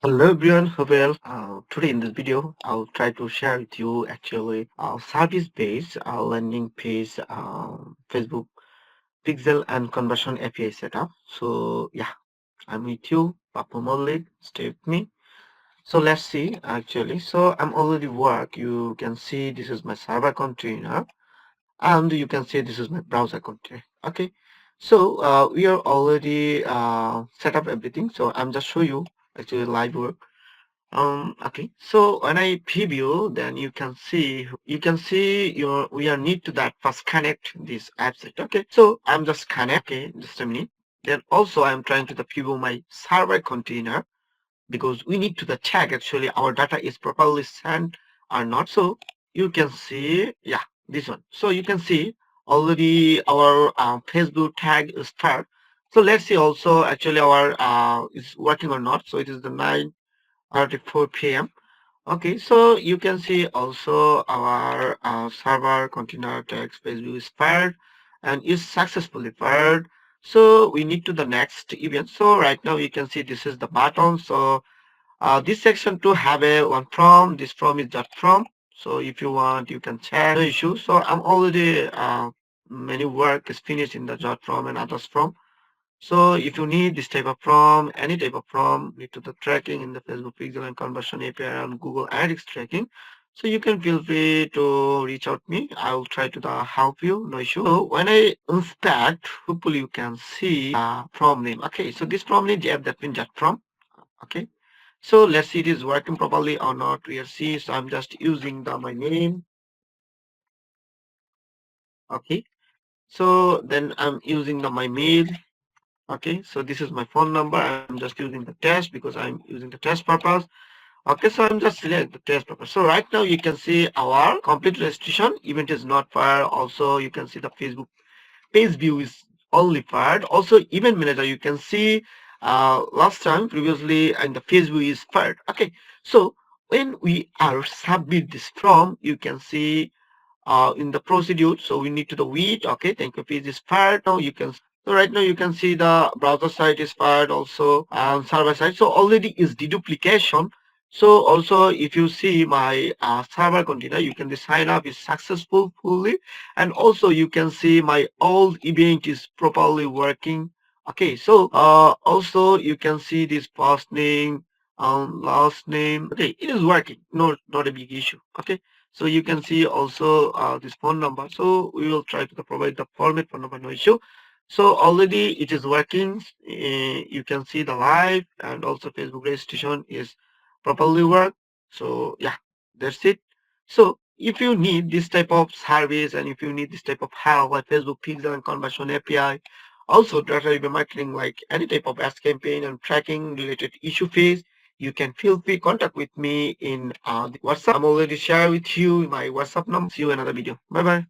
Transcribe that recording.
Hello everyone, hope well. Today in this video, I'll try to share with you actually service-based landing page Facebook pixel and conversion API setup. So yeah, I'm with you, Pappu Mollik. Stay with me. So let's see actually. So I'm already work. You can see this is my server container, and you can see this is my browser container. Okay. So we are already set up everything. So I'm just show you actually live work. Okay, so when I preview, then you can see your we are need to that first connect this app set. Okay, so I'm just connect. Okay, just a minute. Then also I'm trying to the preview my server container because we need to the check actually our data is properly sent or not. So you can see, yeah, this one. So you can see already our Facebook tag is start. So let's see also actually our is working or not. So it is the 9:34 p.m. Okay, so you can see also our server container text page view is fired and is successfully fired. So we need to the next event. So right now you can see this is the button. So this section to have a one from. This from is Jotform. So if you want, you can check. No issue. So I'm already many work is finished in the Jotform and others from. So if you need this type of prompt, any type of prompt, need to the tracking in the Facebook pixel and conversion API and Google Analytics tracking. So you can feel free to reach out me. I will try to help you, no issue. So when I inspect, hopefully you can see prompt name. Okay, so this prompt name, that means that prompt. Okay. So let's see it is working properly or not. We'll see. So I'm just using my name. Okay. So then I'm using my mail. Okay, so this is my phone number. I'm just using the test because I'm using the test purpose. Okay, so I'm just select the test purpose. So right now you can see our complete registration event is not fired. Also, you can see the Facebook page view is only fired. Also, event manager, you can see last time previously and the page view is fired. Okay, so when we are submit this form, you can see in the procedure. So we need to the wait. Okay, thank you. Page is fired. Now you can. So right now you can see the browser side is fired also and server side. So already is deduplication. So also if you see my server container, you can sign up is successful fully, and also you can see my old event is properly working. Okay, so also you can see this first name, last name. Okay, it is working. No, not a big issue. Okay. So you can see also this phone number. So we will try to provide the format phone number, no issue. So already it is working. You can see the live and also Facebook registration is properly work. So yeah, that's it. So if you need this type of service and if you need this type of help like Facebook pixel and conversion API, also data marketing like any type of ads campaign and tracking related issue phase, you can feel free contact with me in the WhatsApp. I'm already share with you my WhatsApp number. See you in another video. Bye bye.